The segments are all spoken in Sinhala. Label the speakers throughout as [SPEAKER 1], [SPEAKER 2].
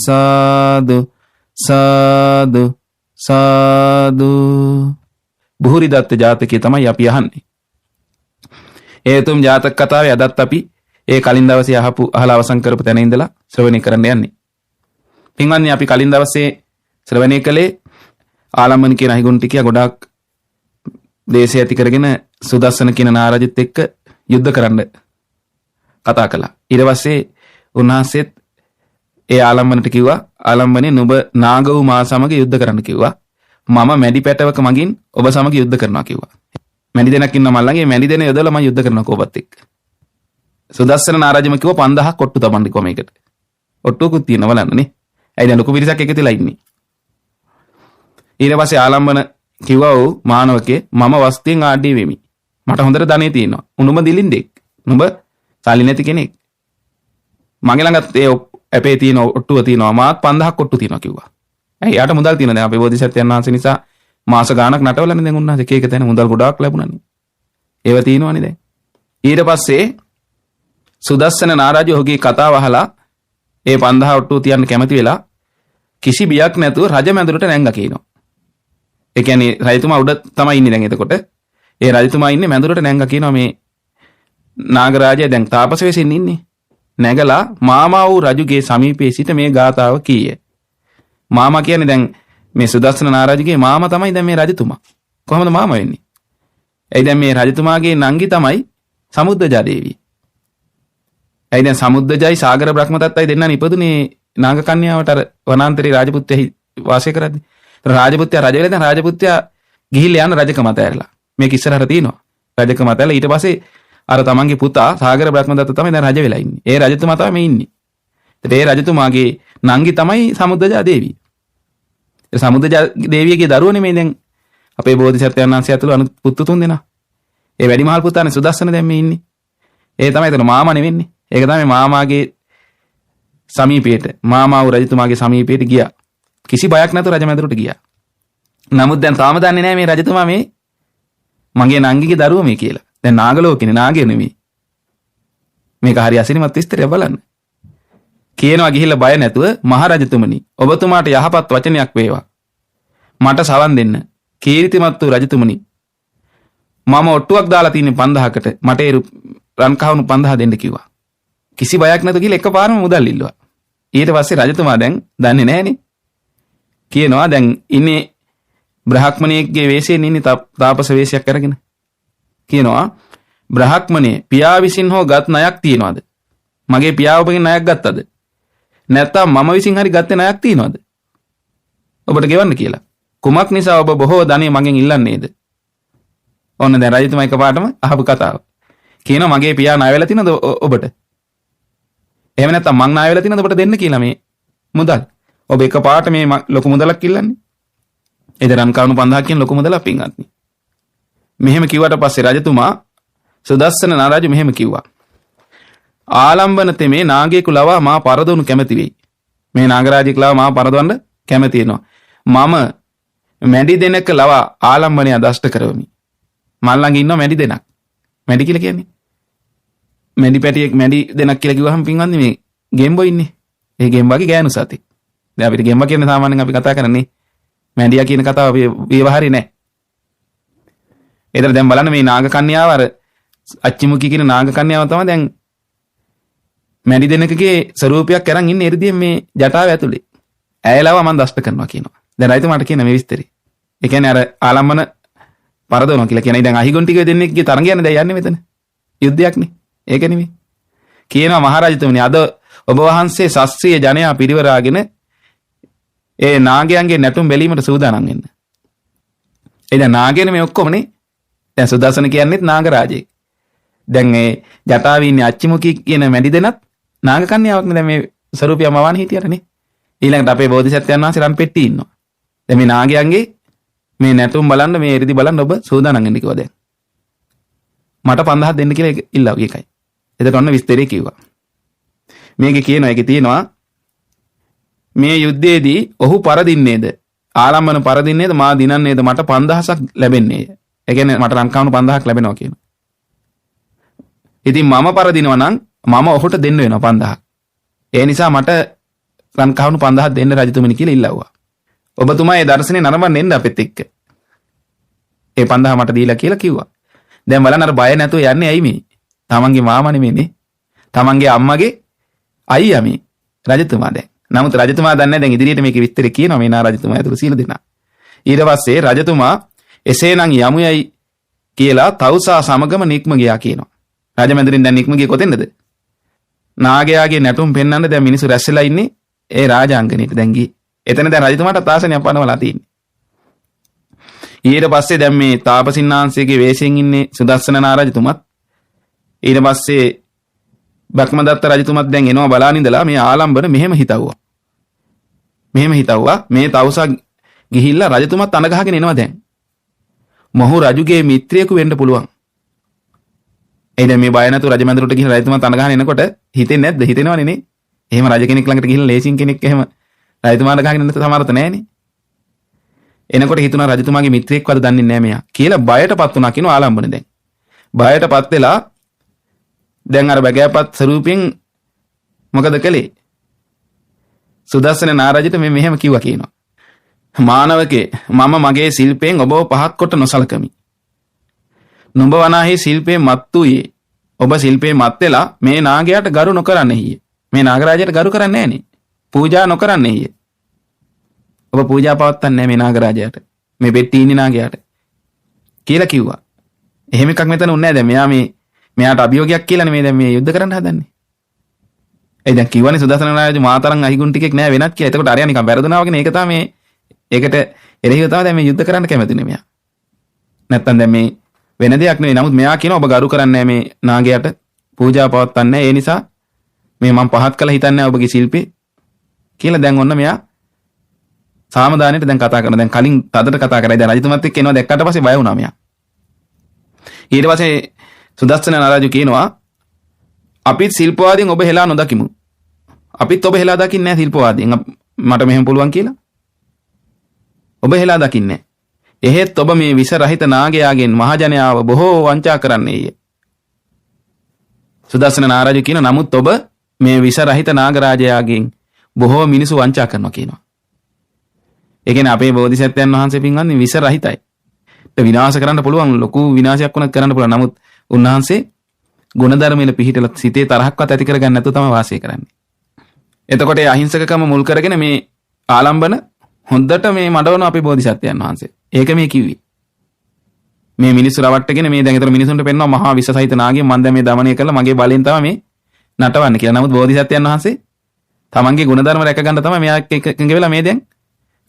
[SPEAKER 1] සාදු සාදු සාදු. බුහුරිදත්ත ජාතකය තමයි අපි අහන්නේ. ඒ උතුම් ජාතක කතාවේ අදත් අපි ඒ කලින් දවසේ අහලා අවසන් කරපු තැන ඉඳලා ශ්‍රවණය කරන්න යන්නේ. පින්වත්නි, අපි කලින් දවසේ ශ්‍රවණය කළේ ආලම්බන කියන අහිගුණ ටිකිය ගොඩාක් දේශය ඇති කරගෙන සුදස්සන කියන නාරජිත් එක්ක යුද්ධ කරන්න කතා කළා. ඊට පස්සේ උන්වහන්සේත් ඒ ආලම්බනට කිව්වා, ආලම්බනේ නුඹ නාග වූ මා සමග යුද්ධ කරන්න කිව්වා. මම මැඩි පැටවක මගින් ඔබ සමග යුද්ධ කරනවා කිව්වා. මැඩි දෙනක් ඉන්න මල්ලන්ගේ මැඩි දෙන යොදලා මම යුද්ධ කරනවා ඔබත් එක්ක. සුදස්සන නාරජම කිව්වා 5000ක් ඔට්ටු තබන්න කිව්වා මේකට. ඔට්ටුවකුත් තියෙනවා බලන්න නේ. ඇයි දැන් ලොකු පිරිසක් එකතුලා ඉන්නේ. ඊට පස්සේ ආලම්බන කිව්වා ඔව් මානවකේ මම වස්තියෙන් ආඩ්‍ය වෙමි. මට හොඳට ධනෙ තියෙනවා. උඹ දිලින්දෙක්. උඹ සල්ලි නැති කෙනෙක්. මගේ ළඟත් ඒ අපේ තියෙන ඔට්ටුව තියෙනවා. මාත් 5000ක් ඔට්ටු තියෙනවා කිව්වා. ඇයි යාට මුදල් තියෙනවා. දැන් අපේ බෝධිසත්වයන් වහන්සේ නිසා මාස ගාණක් නටවලනේ දැන් උන්වහන්සේ එක එක තැන මුදල් ගොඩාක් ලැබුණානේ. ඒව තියෙනවනේ දැන්. ඊට පස්සේ සුදස්සන නාරජු ඔහුගේ කතාව අහලා ඒ 5000 ඔට්ටුව තියන්න කැමති වෙලා කිසි බියක් නැතුව රජ මැදුරට නැංගා කියනවා. ඒ කියන්නේ රජතුමා උඩ තමයි ඉන්නේ දැන්. එතකොට ඒ රජතුමා ඉන්නේ මැදුරට නැංගා කියනවා මේ නාගරාජයා දැන් තාපස වෙසින් ඉන්නේ. නැගලා මාමා වූ රජුගේ සමීපයේ සිට මේ ගාථාව කීය. මාමා කියන්නේ දැන් මේ සුදස්සන නාරජුගේ මාමා තමයි දැන් මේ රජතුමා. කොහොමද මාමා වෙන්නේ? එයි දැන් මේ රජතුමාගේ නංගි තමයි සමුද්දජා දේවිය. එයි දැන් සමුද්දජයි සාගර බ්‍රහ්මදත්තයි දෙන්නා ඉපදුනේ නාග කන්‍යාවට අර වනාන්තරේ රාජපුත්‍රයයි වාසය කරද්දී. රාජපුත්‍රයා රජ වෙලා දැන් රාජපුත්‍රයා ගිහිල්ලා යන රජකම අතහැරලා. මේක ඉස්සරහට තියෙනවා. රජකම අතහැරලා ඊට පස්සේ අර තමන්ගේ පුතා සාගර බ්‍රහ්මදත්ත තමයි දැන් රජ වෙලා ඉන්නේ. ඒ රජතුමා තමයි මේ ඉන්නේ. ඒ රජතුමාගේ නංගි තමයි සමුද්දජා දේවිය. ඒ සමුද්දජා දේවියගේ දරුවනේ මේ දැන් අපේ බෝධිසත්වයන් වහන්සේ ඇතුළු අනිත් පුතු තුන් දෙනා. ඒ වැඩිමහල් පුතානේ සුදස්සන දැන් මේ ඉන්නේ. ඒ තමයි එතන මාමානේ වෙන්නේ. ඒක තමයි මාමාගේ සමීපයට මාමා වූ රජතුමාගේ සමීපයට ගියා. කිසි බයක් නැතුව රජමැදුරට ගියා. නමුත් දැන් තාම දන්නේ නැහැ මේ රජතුමා මේ මගේ නංගිගේ දරුවා මේ කියලා. දැන් නාගලෝකනේ නාගය නෙමෙයි. මේක හරි අසිරිමත් විස්තරයක් බලන්න. කියනවා ගිහිල්ලා බය නැතුව මහරජතුමනි ඔබතුමාට යහපත් වචනයක් වේවා. මට සවන් දෙන්න. කීර්තිමත් වූ රජතුමනි මම ඔට්ටුවක් දාලා තින්නේ 5000කට. මට ඒ රන් කහවණු 5000 දෙන්න කිව්වා. කිසි බයක් නැතුව ගිහිල්ලා එකපාරම මුදල් ඉල්ලුවා. ඊට පස්සේ රජතුමා දැන් දන්නේ නැහනේ. කියනවා දැන් ඉන්නේ බ්‍රහ්මණයෙක්ගේ වෙස්යෙන් ඉන්නේ තාපස වෙස්යක් අරගෙන. කියනවා බ්‍රහ්මණේ පියා විසින් හෝ ගත් ණයක් තියනවද? මගේ පියාවගෙන් ණයක් ගත්තද? නැත්නම් මම විසින් හරි ගත්තේ ණයක් තියනවද? ඔබට ගෙවන්න කියලා. කුමක් නිසා ඔබ බොහෝ ධනෙ මගෙන් ඉල්ලන්නේද? ඔන්න දැන් රජතුමා එකපාරටම අහපු කතාව. කියනවා මගේ පියා ණය වෙලා තිනවද ඔබට? එහෙම නැත්නම් මං ණය වෙලා තිනවද ඔබට දෙන්න කියලා මේ මුදල්? ඔබ එකපාරට මේ ලොකු මුදලක් ඉල්ලන්නේ. ඒ දරන් කවුණු 5000 කියන ලොකු මුදලක් පින්වත්නි. මෙහෙම කිව්වට පස්සේ රජතුමා සුදස්සන නාරජු මෙහෙම කිව්වා. ආලම්බන තෙමේ නාගයෙකු ලවා මා පරදවනු කැමති වෙයි. මේ නාගරාජෙක් ලවා මා පරදවන්න කැමති වෙනවා. මම මැඩි දෙනක ලවා ආලම්බනය දෂ්ට කරවමි. මල් ළඟ ඉන්නවා මැඩි දෙනක්. මැඩි කියලා කියන්නේ මැඩි පැටියෙක් මැඩි දෙනක් කියලා කිව්වහම පින්වත්නි මේ ගෙම්බෝ ඉන්නේ. ඒ ගෙම්බාගේ ගෑනු සතෙක්. දැන් අපිට ගෙම්බා කියන්නේ සාමාන්‍යයෙන් අපි කතා කරන්නේ මැඩියා කියන කතාව ව්‍යවහාරේ නැහැ. ඒතර දැන් බලන්න මේ නාග කන්‍යාව අර අච්චිමුඛී කියන නාග කන්‍යාව තමයි දැන් මැඩි දෙනකගේ ස්වරූපයක් අරන් ඉන්නේ එ르දියෙන් මේ ජටාව ඇතුලේ. ඇයලව මම දෂ්ට කරනවා කියනවා. දැන් රයිතුමාට කියන මේ විස්තරේ. ඒ කියන්නේ අර ආලම්බන පරදවනවා කියලා කියන්නේ දැන් අහිගොන් ටික දෙන්නෙක්ගේ තරගයන්නේ දැන් යන්නේ මෙතන. යුද්ධයක්නේ. ඒක නෙමෙයි. කියනවා මහරජතුමනි අද ඔබ වහන්සේ ශාස්ත්‍රීය ජනයා පිරිවරාගෙන ඒ නාගයන්ගේ නැටුම් බැලීමට සූදානම් වෙන්න. ඒ දැන් නාගයනේ මේ ඔක්කොමනේ. දැන් සුදස්සන කියන්නේත් නාගරාජයෙක්. දැන් මේ ජටාවේ ඉන්නේ අච්චිමුඛී කියන මැඩි දෙනත් නාග කන්‍යාවක්නේ. දැන් මේ ස්වරූපයම වවන හිටියරනේ. ඊළඟට අපේ බෝධිසත්වයන් වහන්සේ රන් පෙට්ටියේ ඉන්නවා. දැන් මේ නාගයන්ගේ මේ නැටුම් බලන්න මේ එරිදි බලන්න ඔබ සූදානම් වෙන්න කිව්වා දැන්. මට 5000 දෙන්න කියලා ඉල්ලුවා ඒකයි. එතකොට ඔන්න විස්තරේ කිව්වා. මේකේ කියනවා ඒකේ තියෙනවා මේ යුද්ධයේදී ඔහු පරදින්නේද ආලම්බන පරදින්නේද මා දිනන්නේද මට 5000ක් ලැබෙන්නේ. ඒ කියන්නේ මට ලංකාවුණු 5000ක් ලැබෙනවා කියනවා. ඉතින් මම පරදිනවා නම් මම ඔහුට දෙන්න වෙනවා 5000ක්. ඒ නිසා මට රන් කහවණු 5000ක් දෙන්න රජතුමනි කියලා ඉල්ලුවා. ඔබතුමා ඒ දර්ශනේ නරඹන්න එන්න අපිත් එක්ක. ඒ 5000 මට දීලා කියලා කිව්වා. දැන් බලන්න අර බය නැතුව යන්නේ ඇයි මේ? තමන්ගේ මාමා නෙමෙයිනේ. තමන්ගේ අම්මගේ අයියා මේ රජතුමා දැන්. නමුත් රජතුමා දන්නේ දැන් ඉදිරියට මේකේ විස්තර කියනවා මේ නා රජතුමා ඇතුළු සීල දෙනා. ඊට පස්සේ රජතුමා එසේනම් යමුයයි කියලා තවුසා සමගම නික්ම ගියා කියනවා. රජමැදුරින් දැන් නික්ම ගියේ කොතෙන්ද? නාගයාගේ නැටුම් පෙන්වන්න දැන් මිනිස්සු රැස් වෙලා ඉන්නේ ඒ රාජාංගණයට දැන් ගියේ. එතන දැන් රජතුමාට තාසනයක් පනවලා තියෙන්නේ. ඊට පස්සේ දැන් මේ තාපසින්නාංශයේ වේශයෙන් ඉන්නේ සුදස්සන නා රජතුමත් ඊට පස්සේ බක්මදත්ත රජතුමත් දැන් එනවා බලාන ඉඳලා මේ ආලම්බන මෙහෙම හිතවුවා. මේ තවුසා ගිහිල්ලා රජතුමත් අඬ ගහගෙන එනවා දැන්. මොහු රජුගේ මිත්‍රයෙකු වෙන්න පුළුවන්. එයිද මේ බය නැතු රජමැදුරට ගිහින් රජතුමා තන ගහන එනකොට හිතෙන්නේ නැද්ද? හිතෙනවනේ නේ. එහෙම රජ කෙනෙක් ළඟට ගිහින් ලේසින් කෙනෙක් එහෙම රජතුමාට ගහගෙන ඉන්න සමර්ථ නැහැනේ. එනකොට හිතුණා රජතුමාගේ මිත්‍රයෙක්වද දන්නේ නැහැ මෙයා කියලා බයටපත් වුණා කියනවා ආලම්බන දැන්. බයටපත් වෙලා දැන් අර බගෑපත් ස්වරූපයෙන් මොකද කළේ? සුදස්සන නාරජිට මේ මෙහෙම කිව්වා කියනවා. මානවකේ මම මගේ ශිල්පයෙන් ඔබව පහත් කොට නොසලකමි. නුඹ වනාහි ශිල්පේ මත්තුයේ ඔබ ශිල්පේ මත් වෙලා මේ නාගයාට ගරු නොකරන්නේය. මේ නාගරාජයට ගරු කරන්නේ නැහනේ. පූජා නොකරන්නේය. ඔබ පූජා පවත්වන්නේ නැහැ මේ නාගරාජයාට. මේ බෙට්ටි ඉන්නේ නාගයාට කියලා කිව්වා. එහෙම එකක් මෙතන උන්නේ නැහැ. දැන් මෙයාට අභියෝගයක් කියලානේ මේ දැන් මේ යුද්ධ කරන්න හදන්නේ. ඒ දැන් කිව්වනේ සුදස්සන රාජ මාතරන් අහිගුන් ටිකෙක් නෑ වෙනත් කියලා. එතකොට අරයා නිකන් වැරදුනා වගේ නේ. ඒක තමයි ඒකට එරෙහිව තමයි දැන් මේ යුද්ධ කරන්න කැමතිනේ මෙයා. නැත්තම් දැන් මේ වෙන දෙයක් නෙවෙයි. නමුත් මෙයා කියනවා ඔබ ගරු කරන්නේ මේ නාගයාට පූජා පවත්වන්නේ. ඒ නිසා මේ මම පහත් කළා හිතන්නේ ඔබගේ ශිල්පේ කියලා දැන් ඔන්න මෙයා සාමදානෙට දැන් කතා කරනවා. දැන් කලින් තදට කතා කරයි. දැන් රජතුමත් එක්ක එනවා දැක්කට පස්සේ බය වුණා මෙයා. ඊට පස්සේ සුදස්සන නාරජු කියනවා අපිත් ශිල්පවාදීන් ඔබ හෙලා නොදකිමු. අපිත් ඔබ හෙලා දකින්නේ නැහැ ශිල්පවාදීන්. මට මෙහෙම පුළුවන් කියලා. ඔබ හෙලා දකින්නේ නැහැ. එහෙත් ඔබ මේ විස රහිත නාගයාගෙන් මහජනයාව බොහෝ වංචා කරන්නේය. සුදස්සන නාරජු කියන නමුත් ඔබ මේ විස රහිත නාගරාජයාගෙන් බොහෝ මිනිසු වංචා කරනවා කියනවා. ඒ කියන්නේ අපේ බෝධිසත්වයන් වහන්සේ පින්වත්නි විස රහිතයි. ඒක විනාශ කරන්න පුළුවන් ලොකු විනාශයක් වුණත් කරන්න පුළුවන්. නමුත් උන්වහන්සේ ගුණධර්මයේ පිහිටලා සිතේ තරහක්වත් ඇති කරගන්න නැතුව තමයි වාසය කරන්නේ. එතකොට ඒ අහිංසකකම මුල් කරගෙන මේ ආලම්බන හොඳට මේ මඩවන අපේ බෝධිසත්වයන් වහන්සේ. ඒක මේ කිව්වේ. මේ මිනිස්සු රවට්ටගෙන මේ දැන් ඒතර මිනිසුන්ට පෙන්නවා මහා විස සහිත නාගයෙන් මම දැන් මේ দমনය කළා මගේ බලෙන් තමයි මේ නටවන්නේ කියලා. නමුත් බෝධිසත්වයන් වහන්සේ තමන්ගේ ගුණධර්ම රැක ගන්න තමයි මෙයා එකඟ වෙලා මේ දැන්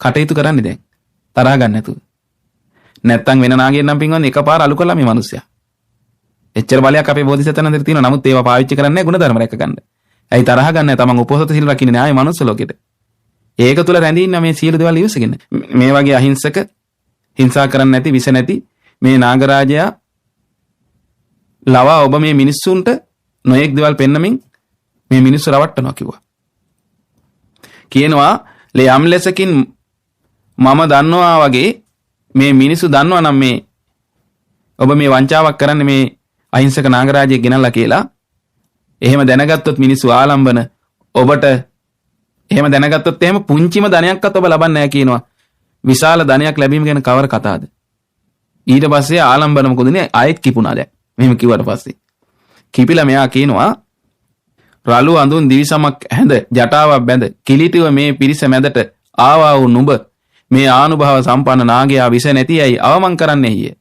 [SPEAKER 1] කටයුතු කරන්නේ දැන්. තරහ ගන්න නැතුව. නැත්තම් වෙන නාගයෙන් නම් පින්වන්නේ එකපාර අලු කළා මේ මිනිස්සයා. එච්චර බලයක් අපේ බෝධිසත්වයන් අතර තියෙනවා. නමුත් ඒවා පාවිච්චි කරන්නේ නැහැ ගුණධර්ම රැක ගන්න. ඇයි තරහ ගන්න නැහැ? තමන් උපෝසත සිල් රකින්නේ නැහැ මනුස්ස ලෝකෙට. ඒක තුල රැඳී ඉන්න මේ සියලු දේවල් ඉවසගෙන. මේ වගේ අහිංසක හිංසා කරන්නේ නැති විස නැති මේ නාගරාජයා ලවා ඔබ මේ මිනිස්සුන්ට නොයෙක් දේවල් පෙන්නමින් මේ මිනිස්සු රවට්ටනවා කිව්වා. කියනවා යම් ලෙසකින් මම දන්නවා වගේ මේ මිනිස්සු දන්නවා නම් මේ ඔබ මේ වංචාවක් කරන්නේ මේ අහිංසක නාගරාජයෙක් ගෙනල්ලා කියලා. එහෙම දැනගත්තොත් මිනිස්සු ආලම්බන ඔබට එහෙම දැනගත්තොත් එහෙම පුංචිම ධනයක්වත් ඔබ ලබන්නේ නැහැ කියනවා. විශාල ධනයක් ලැබීම ගැන කවර කතාවද? ඊට පස්සේ ආලම්බන මොකදනේ ආයෙත් කිපුණා දැන්. මෙහෙම කිව්වට පස්සේ කිපිලා මෙයා කියනවා රළු අඳුන් දිවිසමක් හැඳ ජටාවක් බැඳ කිලිටිව මේ පිරිස මැදට ආවා වූ නුඹ මේ ආනුභාව සම්පන්න නාගයා විස නැතියයි අවමන් කරන්නේය.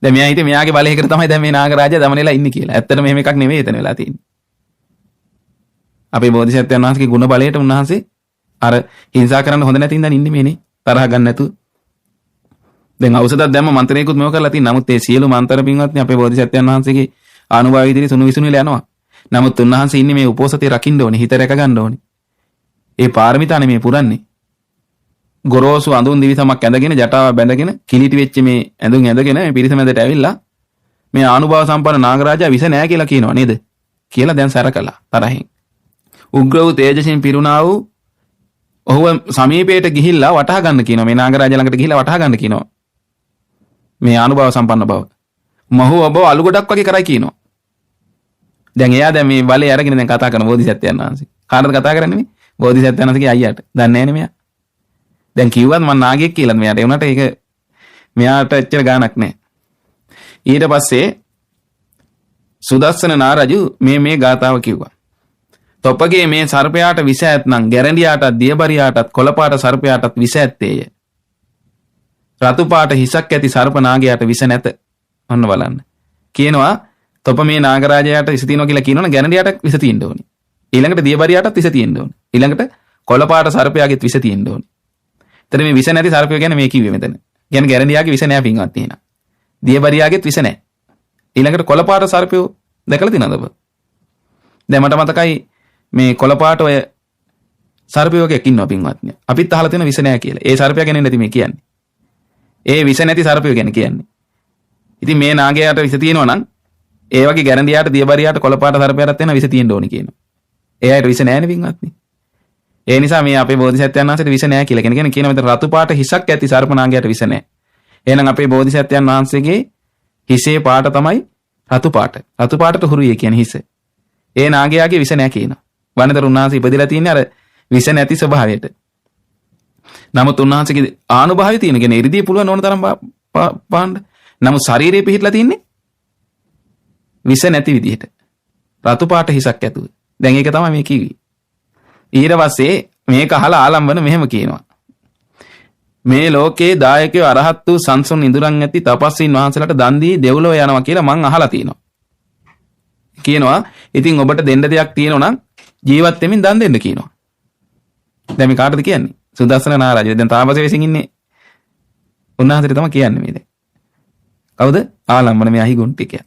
[SPEAKER 1] දැන් මෙයා හිතේ මෙයාගේ බලයකට තමයි දැන් මේ නාගරාජයා දමනෙලා ඉන්නේ කියලා. ඇත්තටම මෙහෙම එකක් නෙවෙයි එතන වෙලා තියෙන්නේ. අපේ බෝධිසත්වයන් වහන්සේගේ ගුණ බලයට උන්වහන්සේ අර හිංසා කරන්න හොඳ නැති ඉඳන් ඉන්නේ මේනේ. තරහ ගන්න නැතුව. දැන් ඖෂධයක් දැම්ම මන්ත්‍රණයකුත් මේව කරලා තියෙනවා. නමුත් ඒ සියලු මන්ත්‍ර පින්වත්නි අපේ බෝධිසත්වයන් වහන්සේගේ ආනුභාවය ඉදිරියේ සුණු විසුණු වෙලා යනවා. නමුත් උන්වහන්සේ ඉන්නේ මේ උපෝසතේ රකින්න ඕනේ. හිත රැක ගන්න ඕනේ. ඒ පාරමිතානේ මේ පුරන්නේ. ගොරෝසු අඳුන් දිවිසමක් ඇඳගෙන ජටාව බැඳගෙන කිලිටි වෙච්ච මේ ඇඳුම් ඇඳගෙන මේ පිරිස මැදට ඇවිල්ලා මේ ආනුභාව සම්පන්න නාගරාජා විස නැහැ කියලා කියනවා නේද? කියලා දැන් සැරකලා තරහින්. උග්‍ර වූ තේජසින් පිරුණා වූ ඔහුව සමීපයට ගිහිල්ලා වටහා ගන්න කියනවා. මේ නාගරාජා ළඟට ගිහිල්ලා වටහා ගන්න කියනවා. මේ ආනුභාව සම්පන්න බව. මහු ඔබ අලු ගොඩක් වගේ කරයි කියනවා. දැන් එයා දැන් මේ බලේ අරගෙන දැන් කතා කරන බෝධිසත්වයන් වහන්සේ. කාටද කතා කරන්නේ මේ? බෝධිසත්වයන් වහන්සේගේ අයියාට. දන්නේ නැහැ නේ මෙයා. දැන් කිව්වත් මම නාගයෙක් කියලා මෙයාට. ඒ වුණාට ඒක මෙයාට එච්චර ගාණක් නැහැ. ඊට පස්සේ සුදස්සන නාරජු මේ ගාතාව කිව්වා. තොපගේ මේ සර්පයාට විස ඇත්නම් ගැරන්ඩියාටත් දියබරියාටත් කොළපාට සර්පයාටත් විස ඇත්තේය. රතු පාට හිසක් ඇති සර්ප නාගයාට විස නැත. ඔන්න බලන්න. කියනවා තොප මේ නාගරාජයාට විස තියෙනවා කියලා කියනවනේ ගැරන්ඩියාට විස තියෙන්න ඕනේ. ඊළඟට දියබරියාටත් විස තියෙන්න ඕනේ. ඊළඟට කොළපාට සර්පයාගෙත් විස තියෙන්න ඕනේ. එතන මේ විස නැති සර්පය ගැන මේ කිව්වේ මෙතන. කියන්නේ ගැරන්ඩියාගේ විස නැහැ පින්වත් එහෙනම්. දියබරියාගෙත් විස නැහැ. ඊළඟට කොළපාට සර්පයෝ දැකලා තියෙනවද ඔබ? දැන් මට මතකයි මේ කොළපාට ඔය සර්පයෝකයක් ඉන්නවා පින්වත්නි. අපිත් අහලා තියෙන විස නැහැ කියලා. ඒ සර්පයා ගැන නැති මේ කියන්නේ. ඒ විස නැති සර්පයෝ ගැන කියන්නේ. ඉතින් මේ නාගයාට විස තියෙනවා නම් ඒ වගේ ගැරන්ඩියාට දියබරියාට කොළපාට සර්පයාටත් වෙන විස තියෙන්න ඕනි කියනවා. ඒ අයට විස නැහැ නේ පින්වත්නි. ඒ නිසා මේ අපේ බෝධිසත්වයන් වහන්සේට විස නැහැ කියලා කියන මෙතන රතු පාට හිසක් ඇති සර්ප නාගයාට විස නැහැ. එහෙනම් අපේ බෝධිසත්වයන් වහන්සේගේ හිසේ පාට තමයි රතු පාට. රතු පාටට හුරුයි කියන්නේ හිස. ඒ නාගයාගේ විස නැහැ කියනවා. වනතර උන්වහන්සේ ඉපදිලා තින්නේ අර විස නැති ස්වභාවයට. නමුත් උන්වහන්සේගේ ආනුභාවය තියෙන කියන්නේ ඉරිදී පුළුවන් ඕන තරම් පාන්න. නමුත් ශරීරයේ පිහිටලා තින්නේ විස නැති විදිහට. රතු පාට හිසක් ඇතුව. දැන් ඒක තමයි මේ කිව්වේ. ඊට පස්සේ මේක අහලා ආලම්බන මෙහෙම කියනවා. මේ ලෝකේ දායකයෝ අරහත් වූ සංසුන් ඉඳුරන් ඇති තපස්වින් වහන්සේලාට දන් දී දෙව්ලොව යනවා කියලා මං අහලා තියෙනවා. කියනවා ඉතින් ඔබට දෙන්න දෙයක් තියෙනවා නම් ජීවත් වෙමින් දන් දෙන්න කියනවා. දැන් මේ කාටද කියන්නේ? සුදස්සන නාරජ. දැන් තාපස වෙසින් ඉන්නේ උන්වහන්සේට තමයි කියන්නේ මේ දැන්. කවුද? ආලම්බන මේ අහිගුන්ටිකයා.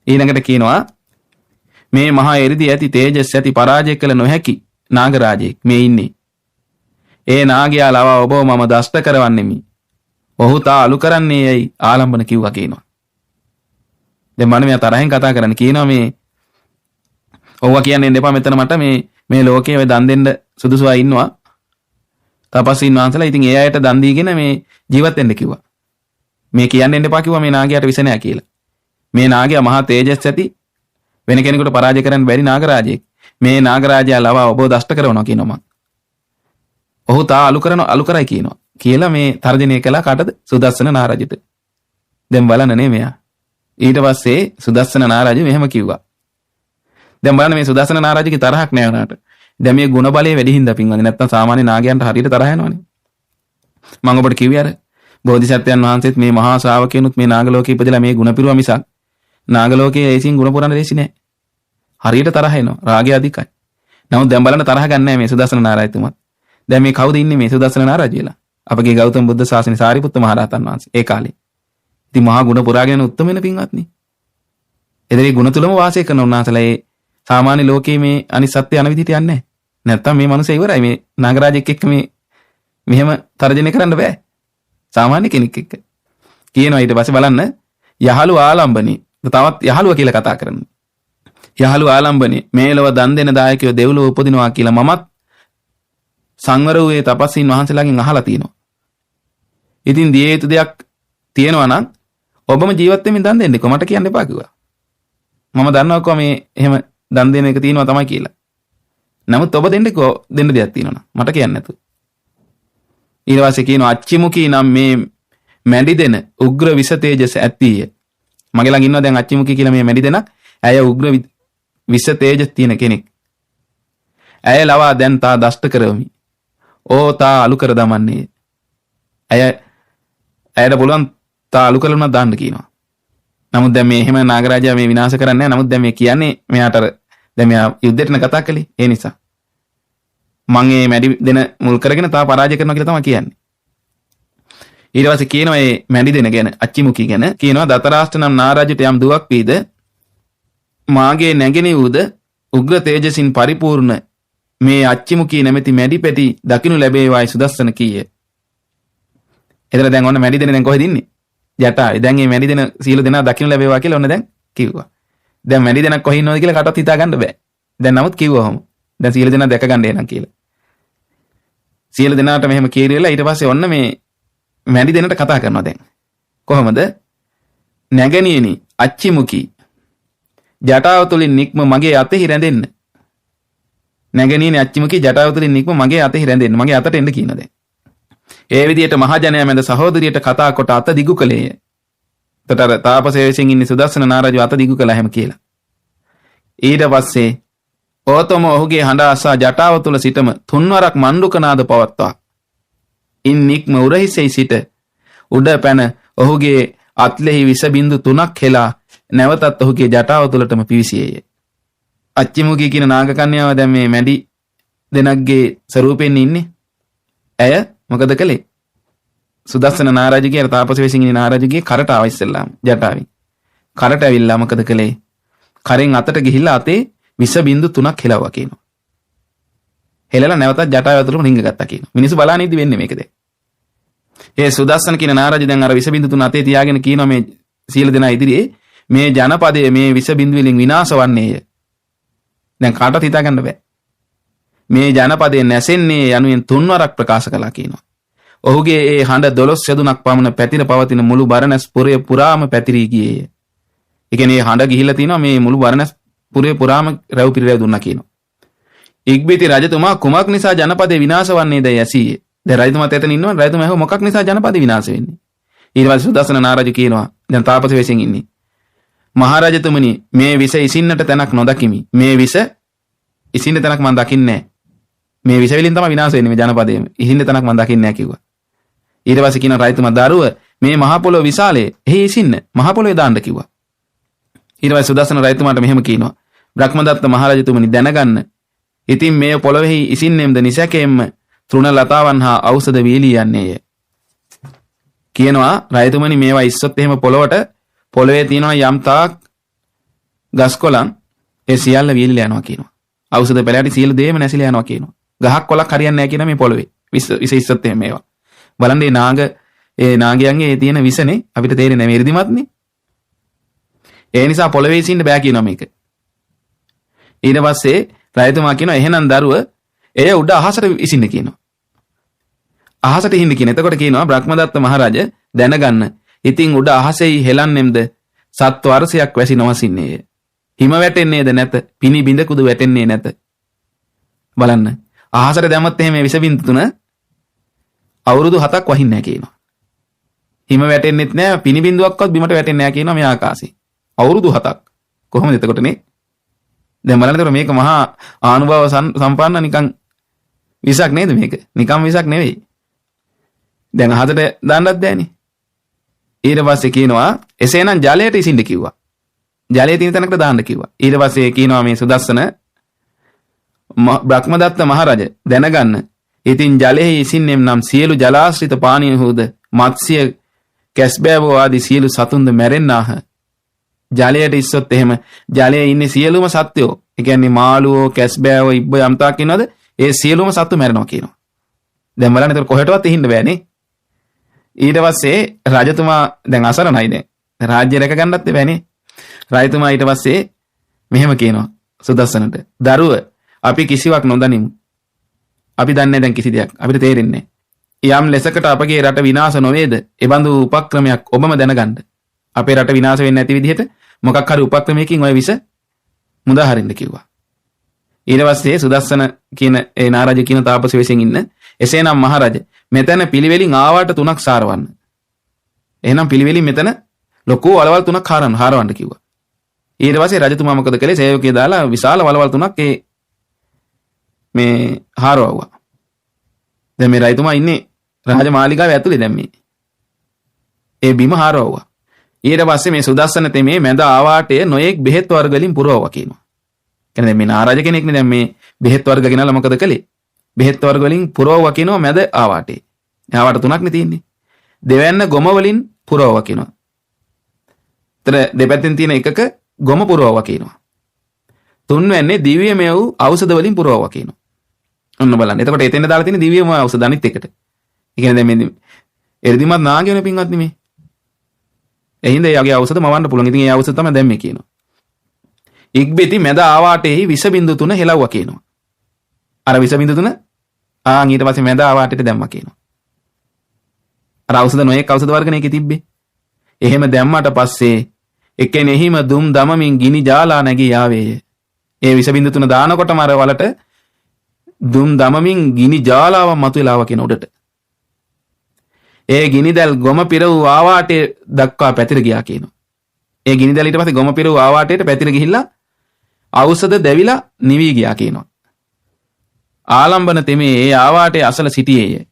[SPEAKER 1] ඊළඟට කියනවා මේ මහා එරිදී ඇති තේජස් ඇති පරාජය කළ නොහැකි නාගරාජයෙක් මේ ඉන්නේ. ඒ නාගයා ලවා ඔබව මම දෂ්ට කරවන්නෙමි. ඔහු තා අලු කරන්නේ යයි ආලම්බන කිව්වා කියනවා. දැන් මම මෙයා තරහෙන් කතා කරන්න කියනවා මේ ඔව්වා කියන්නේ දෙපා මෙතන මට මේ ලෝකේ ඔය දන් දෙන්න සුදුසු අය ඉන්නවා. තපස්වින් වහන්සලා ඉතින් ඒ අයට දන් දීගෙන මේ ජීවත් වෙන්න කිව්වා. මේ කියන්න එපා කිව්වා මේ නාගයාට විස නැහැ කියලා. මේ නාගයා මහා තේජස් ඇති වෙන කෙනෙකුට පරාජය කරන්න බැරි නාගරාජයෙක්. මේ නාගරාජයා ලවා ඔබව දෂ්ට කරනවා කියනවා මං. ඔහු තා අලු කරයි කියනවා. කියලා මේ තර්ජනය කළා කාටද? සුදස්සන නාරජුට. දැන් බලන්න නේ මෙයා. ඊට පස්සේ සුදස්සන නාරජු මෙහෙම කිව්වා. දැන් බලන්න මේ සුදස්සන නාරජුගේ තරහක් නෑ වුණාට. දැන් මේ ගුණ බලය වැඩි හින්දා පින්වන්නේ නැත්තම් සාමාන්‍ය නාගයන්ට හරියට තරහ යනවනේ. මම ඔබට කිව්වේ අර බෝධිසත්වයන් වහන්සේත් මේ මහා ශ්‍රාවකයනුත් මේ නාග ලෝකේ ඉපදලා මේ ගුණ පිරුවා මිසක් නාග ලෝකයේ ඒසින් ගුණ පුරන්න දෙසි නෑ. හරියට තරහ එනවා. රාගය අධිකයි. නමුත් දැන් බලන්න තරහ ගන්න නෑ මේ සුදස්සන නාරජතුමත්. දැන් මේ කවුද ඉන්නේ මේ සුදස්සන නාරජ කියලා? අපගේ ගෞතම බුද්ධ ශාසනයේ සාරිපුත්ත මහ රහතන් වහන්සේ ඒ කාලේ. ඉතින් මහා ගුණ පුරාගෙන උත්තම වෙන පින්වත්නි. එදිරි ගුණ තුලම වාසය කරන උන්වහන්සේලා ඒ සාමාන්‍ය ලෝකයේ මේ අනිත් සත්‍ය යන විදිහට යන්නේ නැහැ. නැත්තම් මේ මනුස්සය ඉවරයි මේ නාගරාජෙක් එක්ක මේ මෙහෙම තර්ජනය කරන්න බෑ. සාමාන්‍ය කෙනෙක් එක්ක. කියනවා ඊට පස්සේ බලන්න යහළු ආලම්බනේ තවත් යහළුව කියලා කතා කරන්නේ. යහළු ආලම්බනේ මේ ලොව දන් දෙන දායකයෝ දෙව්ලොව උපදිනවා කියලා මමත් සංවර වූයේ තපස්වින් වහන්සේලාගෙන් අහලා තියෙනවා. ඉතින් දිය යුතු දෙයක් තියෙනවා නම් ඔබම ජීවත් වෙමින් දන් දෙන්නකෝ මට කියන්න එපා කිව්වා. මම දන්නවකෝ මේ එහෙම දන් දෙන එක තියෙනවා තමයි කියලා. නමුත් ඔබ දෙන්නකෝ දෙන්න දෙයක් තියෙනවා නම් මට කියන්න නැතුව. ඊට පස්සේ කියනවා අච්චිමුඛී නම් මේ මැඩි දෙන උග්‍ර විස තේජස ඇත්තීය. මගේ ළඟ ඉන්නවා දැන් අච්චිමුඛී කියලා මේ මැඩි දෙන ඇය උග්‍ර විස තේජස් තියෙන කෙනෙක්. ඇය ලවා දැන් තා දෂ්ට කරවමි. ඕ තා අලු කර දමන්නේ. ඇයට පුළුවන් තා අලු කරලා දාන්න කියනවා. නමුත් දැන් මේ එහෙම නාගරාජයා මේ විනාශ කරන්නේ නැහැ. නමුත් දැන් මේ කියන්නේ මෙයාට දැන් මෙයා යුද්ධෙට න කතා කළේ. ඒ නිසා මම මේ මැඩි දෙන මුල් කරගෙන තා පරාජය කරනවා කියලා තමයි කියන්නේ. ඊට පස්සේ කියනවා මේ මැඩි දෙන ගැන අච්චිමුඛී ගැන කියනවා දතරාෂ්ට නම් නාරජයට යම් දුවක් වීද මාගේ නැගෙන වූද උග්‍ර තේජසින් පරිපූර්ණ මේ අච්චිමුඛී නැමැති මැඩි පැටි දකින්නු ලැබේවායි සුදස්සන කීය. එතන දැන් ඔන්න මැඩි දෙන දැන් කොහෙද ඉන්නේ? ජටාවේ. දැන් මේ මැඩි දෙන සීල දෙනා දකින්නු ලැබේවා කියලා ඔන්න දැන් කිව්වා. දැන් මැඩි දෙනක් කොහේ ඉන්නවද කියලා කටවත් හිතා ගන්න බෑ. දැන් නමුත් කිව්වහම දැන් සීල දෙනා දැක ගන්න එනම් කියලා. සීල දෙනාට මෙහෙම කීරියලා ඊට පස්සේ ඔන්න මේ මැඩි දෙනට කතා කරනවා දැන්. කොහොමද? නැගණියනි අච්චිමුඛී ජටාව තුලින් නික්ම මගේ අතෙහි රැඳෙන්න. නැගණියනේ අච්චිමුකී ජටාවතුලින් නික්ම මගේ අතේ රැඳෙන්න මගේ අතට එන්න කියන දැන්. ඒ විදිහට මහජනයා මැද සහෝදරියට කතා කොට අත දිගු කළේය. තතර තාපසේවසින් ඉන්නේ සුදස්සන නාරජු අත දිගු කළා හැම කියලා. ඊට පස්සේ ඕතම ඔහුගේ හඬ අසා ජටාව තුල සිටම තුන්වරක් මණ්ඩුකනාද පවත්වා. ඉන් නික්ම උරහිසෙහි සිට උඩ පැන ඔහුගේ අත්ලෙහි විස බිඳු 3ක් හෙලා නැවතත් ඔහුගේ ජටාව තුලටම පිවිසියේය. අච්චිමුකී කියන නාගකන්‍යාව දැන් මේ මැඩි දෙනක්ගේ ස්වරූපෙන් ඉන්නේ. ඇය මොකද කළේ? සුදස්සන නාරජුගේ තාපසවෙසින් ඉන්න නාරජුගේ කරට ආව ඉස්සෙල්ලාම ජටාවෙන්. කරට ඇවිල්ලා මොකද කළේ? කරෙන් අතට ගිහිල්ලා අතේ විස බිඳු 3ක් හෙලවුවා කියනවා. හෙලලා නැවතත් ජටාව ඇතුළම රිංග ගත්තා කියනවා. මිනිස්සු බලන්න ඉදි වෙන්නේ මේක දැන්. ඒ සුදස්සන කියන නාරජු දැන් අර විස බිඳු 3 අතේ තියාගෙන කියනවා මේ සීල දෙනා ඉදිරියේ මේ ජනපදයේ මේ විස බිඳු වලින් විනාශ වන්නේය. දැන් කාටවත් හිතා ගන්න බෑ. මේ ජනපදයේ නැසෙන්නේ යනුවෙන් තුන්වරක් ප්‍රකාශ කළා කියනවා. ඔහුගේ ඒ හඬ 12 යදුනක් පමණ පැතිර පවතින මුළු බරණැස් පුරය පුරාම පැතිරී ගියේය. ඒ කියන්නේ මේ හඬ ගිහිල්ලා තිනවා මේ මුළු බරණැස් පුරය පුරාම රැව් පිරිරැව් දුන්නා කියනවා. ඉක්බිති රජතුමා කුමක් නිසා ජනපදේ විනාශ වන්නේද යසීය. දැන් රජතුමාත් එතන ඉන්නවා. රජතුමා ඇහුවා මොකක් නිසා ජනපදේ විනාශ වෙන්නේ? ඊට පස්සේ සුදස්සන නාරජු කියනවා දැන් තාපස වෙසින් ඉන්නේ. මහරජතුමනි මේ විස ඉසින්නට තැනක් නොදකිමි. මේ විස ඉසින්න තැනක් මම දකින්නේ නැහැ. මේ විස වලින් තමයි විනාශ වෙන්නේ මේ ජනපදයේම. ඉසින්න තැනක් මම දකින්නේ නැහැ කිව්වා. ඊට පස්සේ කියන රජතුමා දරුව මේ මහ පොළොව විශාලේ. එහි ඉසින්න මහ පොළොවේ දාන්න කිව්වා. ඊට පස්සේ සුදස්සන රජතුමාට මෙහෙම කියනවා. බ්‍රහ්මදත්ත මහරජතුමනි දැනගන්න. ඉතින් මේ පොළොවේහි ඉසින්නෙම්ද නිසැකෙම්ම තෘණ ලතාවන් හා ඖෂධ වීලී යන්නේය. කියනවා රජතුමනි මේවා ඉස්සොත් එහෙම පොළොවේ තියෙනවා යම් තාක් ගස් කොළන් ඒ සියල්ල වීලිලා යනවා කියනවා. ඖෂධ පෙළයට සියලු දේම නැසිලා යනවා කියනවා. ගහක් කොළක් හරියන්නේ නැහැ කියන මේ පොළොවේ. විස ඉස්සොත් එහෙම මේවා. බලන්න ඒ නාගයන්ගේ තියෙන විසනේ අපිට තේරෙන්නේ නැහැ මේ ඉරිදිමත්නේ. ඒ නිසා පොළොවේ ඉසින්න බෑ කියනවා මේක. ඊට පස්සේ රජතුමා කියනවා එහෙනම් දරුව එය උඩ අහසට ඉසින්න කියනවා. අහසට ඉහින්න කියන. එතකොට කියනවා බ්‍රහ්මදත්ත මහරජ දැනගන්න. ඉතින් උඩ අහසෙහි හෙලන්නෙම්ද සත් වර්ෂයක් වැසි නොවසින්නේය. හිම වැටෙන්නේද නැත. පිනි බිඳකුදු වැටෙන්නේ නැත. බලන්න. අහසට දැම්මත් එහෙම විස බිඳු 3 අවුරුදු 7ක් වහින්නේ නැහැ කියනවා. හිම වැටෙන්නෙත් නැහැ. පිනි බිඳුවක්වත් බිමට වැටෙන්නේ නැහැ කියනවා මේ ආකාශේ. අවුරුදු 7ක්. කොහොමද එතකොට නේ? දැන් බලන්න මේක මහා ආනුභාව සම්පන්න නිකන් විසක් නේද මේක? නිකම් විසක් නෙවෙයි. දැන් අහසට දාන්නත් බෑනේ. ඊට පස්සේ කියනවා එසේනම් ජලයට ඉසින්න කිව්වා. ජලයේ තියෙන තැනකට දාන්න කිව්වා. ඊට පස්සේ කියනවා මේ සුදස්සන බ්‍රහ්මදත්ත මහරජ දැනගන්න. ඉතින් ජලයේ ඉසින්නෙම් නම් සියලු ජලාශ්‍රිත පානීයහුද මත්ස්‍ය කැස්බෑවෝ ආදී සියලු සතුන්ද මැරෙන්නාහ. ජලයට ඉස්සොත් එහෙම ජලයේ ඉන්නේ සියලුම සත්වෝ. ඒ කියන්නේ මාළුවෝ කැස්බෑවෝ ඉබ්බ යම්තාක් ඉන්නවද? ඒ සියලුම සත්තු මැරෙනවා කියනවා. දැන් බලන්න ඒක කොහෙටවත් ඉහින්න බෑනේ. ඊට පස්සේ රජතුමා දැන් අසරණයි දැන්. රාජ්‍ය රැක ගන්නත් බෑනේ. රජතුමා ඊට පස්සේ මෙහෙම කියනවා සුදස්සනට. දරුව අපි කිසිවක් නොදනිමු. අපි දන්නේ දැන් කිසි දෙයක්. අපිට තේරෙන්නේ යම් ලෙසකට අපගේ රට විනාශ නොවේද? එබඳු උපක්‍රමයක් ඔබම දැනගන්න. අපේ රට විනාශ වෙන්නේ නැති විදිහට මොකක් හරි උපක්‍රමයකින් ඔය විස මුදා හරින්න කිව්වා. ඊට පස්සේ සුදස්සන කියන ඒ නාරජ කියන තාපස වෙසින් ඉන්න එසේනම් මහරජ මෙතන පිළිවෙලින් ආවාට 3ක් සාරවන්න. එහෙනම් පිළිවෙලින් මෙතන ලොකු වලවල් 3ක් හරවන්න කිව්වා. ඊට පස්සේ රජතුමා මොකද කළේ? සේවකයෙක් දාලා විශාල වලවල් 3ක් මේ හරවුවා. දැන් මේ රජතුමා ඉන්නේ රාජමාලිගාවේ ඇතුලේ දැන් මේ. ඒ බිම හරවුවා. ඊට පස්සේ මේ සුදස්සන තෙමේ මැද ආවාටය නොයෙක් බෙහෙත් වර්ග වලින් පුරවවා කියනවා. කියන්නේ මේ නාරජ කෙනෙක්නේ දැන් මේ බෙහෙත් වර්ග ගෙනල්ලා මොකද කළේ? බෙහෙත් වර්ග වලින් පුරවවා කියනවා මැද ආවාටේ. ආවාට 3ක් නේ තියෙන්නේ. දෙවැන්න ගොම වලින් පුරවවා කියනවා. ඒතර දෙපැත්තෙන් තියෙන එකක ගොම පුරවවා කියනවා. තුන්වැන්නේ දිව්‍යමය වූ ඖෂධ වලින් පුරවවා කියනවා. ඔන්න බලන්න. එතකොට එතෙන් දාලා තියෙන දිව්‍යමය ඖෂධ අනිත් එකට. ඒ කියන්නේ දැන් මේ එර්දිමත් නාගයනේ පින්වත්නි මේ. එහිඳ එයාගේ ඖෂධ මවන්න පුළුවන්. ඉතින් ඒ ඖෂධ තමයි දැන් මේ කියනවා. ඉක්බිති මැද ආවාටෙහි විස බිඳු 3 හෙලවුවා කියනවා. අර විස බිඳු 3 ඊට පස්සේ මැද ආවාටෙට දැම්මා කියනවා. අර ඖෂධ නොයෙක් ඖෂධ වර්ගනේ එකේ තිබ්බේ. එහෙම දැම්මට පස්සේ එකෙනෙහිම දුම් දමමින් ගිනි ජාලා නැගී ආවේය. ඒ විස බිඳු 3 දානකොටම අර වලට දුම් දමමින් ගිනි ජාලාවක් මතුවලා ආවා කියන උඩට. ඒ ගිනි දැල් ගොම පිර වූ ආවාටේ දක්වා පැතිර ගියා කියනවා. ඒ ගිනි දැල් ඊට පස්සේ ගොම පිර වූ ආවාටේට පැතිර ගිහිල්ලා ඖෂධ දැවිලා නිවි ගියා කියනවා. ආලම්බන තෙමේ ඒ ආවාටේ අසල සිටියේය.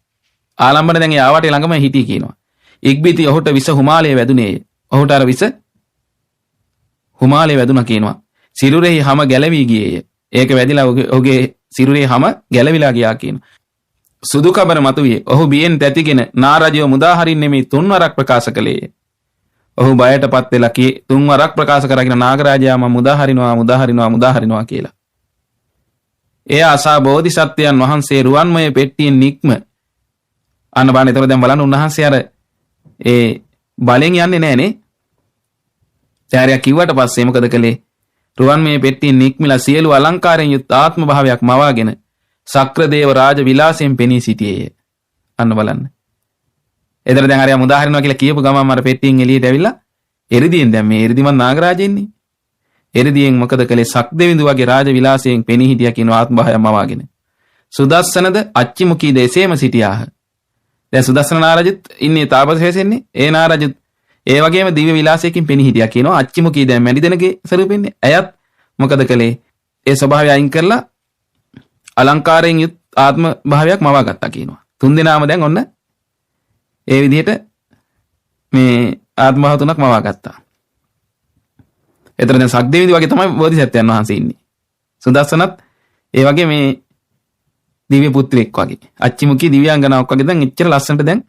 [SPEAKER 1] ආලම්බන දැන් ඒ ආවාටේ ළඟම හිටියේ කියනවා. ඉක්බිති ඔහුට විස හුමාලයේ වැදුනේය. ඔහුට අර විස හුමාලයේ වැදුනා කියනවා. සිරුරෙහි හැම ගැලවි ගියේය. ඒක වැදිලා ඔහුගේ සිරුරේ හැම ගැලවිලා ගියා කියනවා. සුදු කබර මතුවේ. ඔහු බියෙන් තැතිගෙන නාරජව මුදා හරින්නේ මේ තුන්වරක් ප්‍රකාශ කළේය. ඔහු බයටපත් වෙලා තුන්වරක් ප්‍රකාශ කරගෙන නාගරාජයා මම මුදා හරිනවා කියලා. එය අසා බෝධිසත්වයන් වහන්සේ රුවන්මය පෙට්ටියෙන් නික්ම අන්න බලන්න. ඒතර දැන් බලන්න උන්වහන්සේ අර ඒ බලෙන් යන්නේ නැහනේ. ත්‍යාරයක් කිව්වට පස්සේ මොකද කළේ? රුවන්මය පෙට්ටියෙන් නික්මලා සියලු අලංකාරයෙන් යුත් ආත්ම භාවයක් මවාගෙන සක්‍රදේව රාජ විලාසයෙන් පෙනී සිටියේය. අන්න බලන්න. එතන දැන් අරයා මුදා හරිනවා කියලා කියපු ගමන් අර පෙට්ටියෙන් එළියට ඇවිල්ලා එරිදියෙන් දැන් මේ එරිදිමත් නාගරාජෙන්නේ. එරිදියෙන් මොකද කළේ? සක්දෙවිඳු වගේ රාජ විලාසයෙන් පෙනී හිටියා කියන ආත්ම භාවයක් මවාගෙන. සුදස්සනද අච්චිමුඛී දෙසේම සිටියාහ. දැන් සුදස්සන නාරජිත් ඉන්නේ තාපස වෙසෙන්නේ. ඒ නාරජිත් ඒ වගේම දිව්‍ය විලාසයකින් පෙනී හිටියා කියනවා. අච්චිමුඛී දැන් මැඩි දෙනගේ ස්වරූපෙන්නේ. ඇයත් මොකද කළේ? ඒ ස්වභාවය අයින් කරලා අලංකාරයෙන් යුත් ආත්ම භාවයක් මවා ගත්තා කියනවා. තුන් දෙනාම දැන් ඔන්න ඒ විදිහට මේ ආත්ම භාව තුනක් මවා ගත්තා. එතන දැන් සක්දෙවිඳු වගේ තමයි බෝධිසත්වයන් වහන්සේ ඉන්නේ. සුදස්සනත් ඒ වගේ මේ දිව්‍ය පුත්‍රයෙක් වගේ. අච්චිමුඛී දිව්‍යාංගනාවක් වගේ දැන් එච්චර ලස්සනට දැන්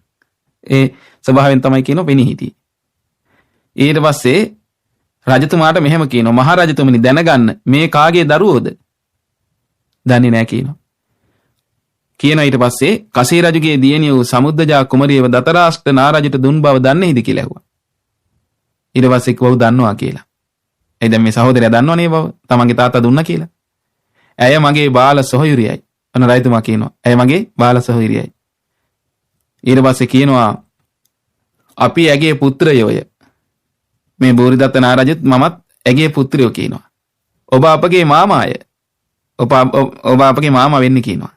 [SPEAKER 1] ඒ ස්වභාවයෙන් තමයි කියනවා පෙනී හිටියේ. ඊට පස්සේ රජතුමාට මෙහෙම කියනවා. මහරජතුමනි දැනගන්න මේ කාගේ දරුවෝද? දන්නේ නැහැ කියනවා. ඊට පස්සේ කසී රජුගේ දියණිය වූ සමුද්දජා කුමරියව දතරාෂ්ට නාරජුට දුන් බව දන්නේහිද කියලා ඇහුවා. ඊට පස්සේ කිව්වා දන්නවා කියලා. ඒ දැන් මේ සහෝදරයා දන්නවනේ බව. තමන්ගේ තාත්තා දුන්නා කියලා. ඇය මගේ බාල සොහොයුරියයි. අන්න රජතුමා කියනවා. ඇය මගේ බාල සොහොයුරියයි. ඊට පස්සේ කියනවා අපි ඇගේ පුත්‍රයෝය. මේ බෝරිදත්ත නාරජුත් මමත් ඇගේ පුත්‍රයෝ කියනවා. ඔබ අපගේ මාමාය. ඔබ අපගේ මාමා වෙන්නේ කියනවා.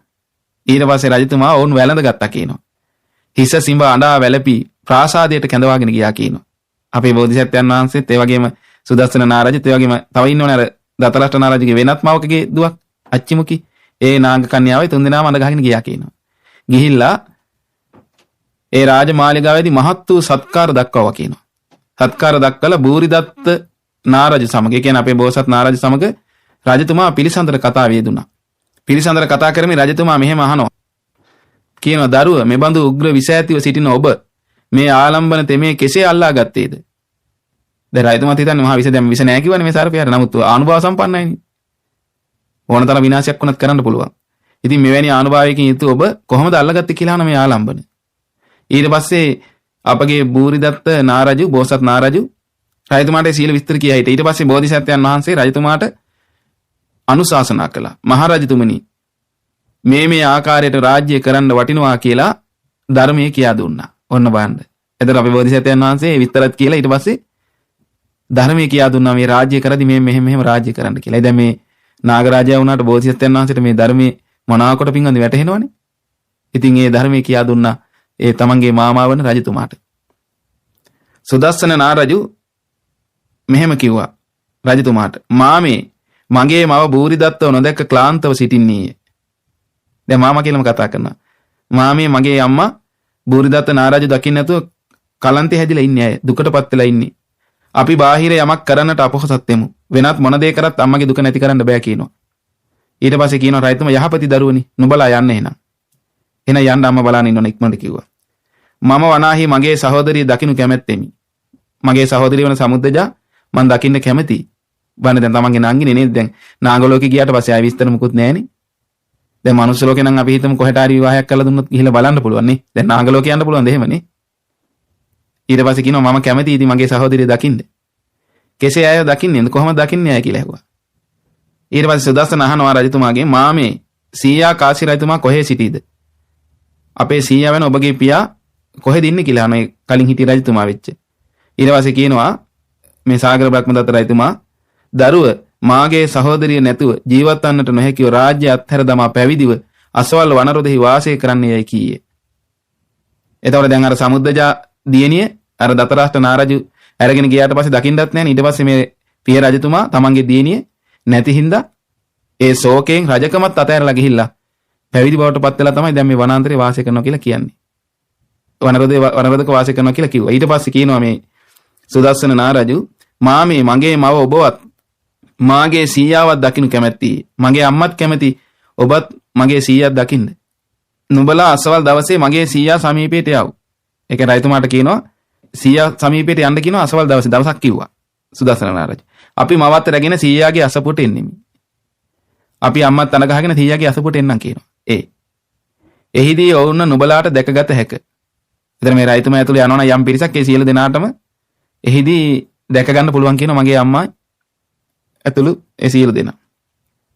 [SPEAKER 1] ඊට පස්සේ රජතුමා ඔවුන් වැළඳ ගත්තා කියනවා. හිස සිඹ අඬා වැළපී ප්‍රාසාදයට කැඳවාගෙන ගියා කියනවා. අපේ බෝධිසත්වයන් වහන්සේත් ඒ වගේම සුදස්සන නාරජිත් ඒ වගේම තව ඉන්නවනේ අර දතරාෂ්ට නාරජගේ වෙනත් මවකගේ දුවක් අච්චිමුඛි. ඒ නාග කන්‍යාවයි තුන් දෙනාම අඬ ගහගෙන ගියා කියනවා. ගිහිල්ලා ඒ රාජමාලිගාවේදී මහත් වූ සත්කාර දක්වවා කියනවා. සත්කාර දක්වලා බෝරිදත්ත නාරජ සමග, ඒ කියන්නේ අපේ බෝසත් නාරජ සමග රජතුමා පිළිසඳර කතා වේදුනා. පිළිසඳර කතා කරමින් රජතුමා මෙහෙම අහනවා. කියනවා දරුව මෙබඳු උග්‍ර විෂ ඇතිව සිටින ඔබ මේ ආලම්බන තෙමේ කෙසේ අල්ලා ගත්තේද? දැන් රජතුමාත් හිතන්නේ මහා විෂ දැන් විෂ නැහැ කිව්වනේ මේ සර්පයාට. නමුත් ආනුභාව සම්පන්නයිනේ. ඕනතරම් විනාශයක් වුණත් කරන්න පුළුවන්. ඉතින් මෙවැනි ආනුභාවයකින් යුතු ඔබ කොහොමද අල්ලගත්තේ කියලා අහන මේ ආලම්බන. ඊට පස්සේ අපගේ බූරිදත්ත නාරජු, බෝසත් නාරජු රජතුමාට සීල විස්තර කියා හිටියා. ඊට පස්සේ බෝධිසත්වයන් වහන්සේ රජතුමාට අනුශාසනා කළා. මහරජතුමනි මේ ආකාරයට රාජ්‍ය කරන්න වටිනවා කියලා ධර්මයේ කියා දුන්නා. ඔන්න බලන්න. එතකොට අපේ බෝධිසත්වයන් වහන්සේ විස්තරත් කියලා ඊට පස්සේ ධර්මයේ කියා දුන්නා මේ රාජ්‍ය කරද්දි මෙහෙම රාජ්‍ය කරන්න කියලා. දැන් මේ නාගරාජයා වුණාට බෝධිසත්වයන් වහන්සේට මේ ධර්මයේ මනාවකට පින්වන්දි වැටහෙනවනේ. ඉතින් ඒ ධර්මයේ කියා දුන්නා ඒ තමන්ගේ මාමා වන රජතුමාට. සුදස්සන නාරජු මෙහෙම කිව්වා රජතුමාට. මාමේ මගේ මව බූරිදත්තව නොදැක්ක ක්ලාන්තව සිටින්නේය. දැන් මාමා කියලාම කතා කරනවා. මාමේ මගේ අම්මා බූරිදත්ත නාරජු දකින්න නැතුව කලන්තේ හැදිලා ඉන්නේ අය. දුකටපත් වෙලා ඉන්නේ. අපි බාහිර යමක් කරන්නට අපොහසත් වෙමු. වෙනත් මොන දේ කරත් අම්මගේ දුක නැති කරන්න බෑ කියනවා. ඊට පස්සේ කියනවා රජතුමා යහපති දරුවනි නුඹලා යන්න එහෙනම්. එහෙනම් යන්න අම්මා බලන්න ඉන්නවනේ ඉක්මනට කිව්වා. මම වනාහි මගේ සහෝදරිය දකින්න කැමැත්තෙමි. මගේ සහෝදරිය වන සමුද්දජා මම දකින්න කැමැති. බලන්න දැන් තමන්ගේ නංගිනේ නේද? දැන් නාගලෝකේ ගියාට පස්සේ ආයෙ විස්තර මුකුත් නැහැනේ. දැන් මනුස්ස ලෝකේ නම් අපි හිතමු කොහෙට හරි විවාහයක් කරලා දුන්නොත් ගිහිල්ලා බලන්න පුළුවන් නේ. දැන් නාගලෝකේ යන්න පුළුවන්ද එහෙමනේ? ඊට පස්සේ කියනවා මම කැමැති ඉතින් මගේ සහෝදරිය දකින්න. කෙසේ අය දකින්නේ? කොහොමද දකින්නේ අය කියලා ඇහුවා. ඊට පස්සේ සුදස්සන අහනවා රජතුමාගෙන් මාමේ සීයා කාසි රජතුමා කොහේ සිටීද? අපේ සීයා වෙන ඔබගේ පියා කොහෙද ඉන්නේ කියලා අනේ කලින් හිටිය රජතුමා වෙච්ච. ඊට පස්සේ කියනවා මේ සාගර බ්‍රහ්මදත්ත රජතුමා දරුව මාගේ සහෝදරිය නැතුව ජීවත් වන්නට නොහැකිව රාජ්‍ය අත්හැර දමා පැවිදිව අසවල් වනරොදෙහි වාසය කරන්නේ යයි කීයේ. එතකොට දැන් අර සමුද්දජා දියණිය අර දතරාෂ්ට්‍ර නාරජු අරගෙන ගියාට පස්සේ දකින්නත් නැහැ. ඊට පස්සේ මේ පිය රජතුමා තමන්ගේ දියණිය නැති හින්දා ඒ ශෝකයෙන් රජකමත් අතහැරලා ගිහිල්ලා පැවිදි බවට පත් වෙලා තමයි දැන් මේ වනාන්තරේ වාසය කරනවා කියලා කියන්නේ. වනරොදක වාසය කරනවා කියලා කිව්වා. ඊට පස්සේ කියනවා මේ සුදස්සන නාරජු මා මේ මගේ මව ඔබවත් මාගේ සීයාවත් දකින්න කැමැත්තී. මගේ අම්මත් කැමැති ඔබත් මගේ සීයාත් දකින්න. නුඹලා අසවල් දවසේ මගේ සීයා සමීපයට යව්. ඒක රජතුමාට කියනවා සීයා සමීපයට යන්න කියනවා අසවල් දවසේ දවසක් කිව්වා. සුදස්සන නාරජු. අපි මවත් රැගෙන සීයාගේ අසපුවට එන්නෙමි. අපි අම්මත් අන ගහගෙන සීයාගේ අසපුවට එන්නම් කියනවා. එහිදී ඔවුන් නුඹලාට දැකගත හැක. එතන මේ රජතුමා ඇතුළේ යනවනම් යම් පිරිසක් ඒ සියලු දෙනාටම එහිදී දැක ගන්න පුළුවන් කියනවා මගේ අම්මා ඇතුළු ඒ සියලු දෙනා.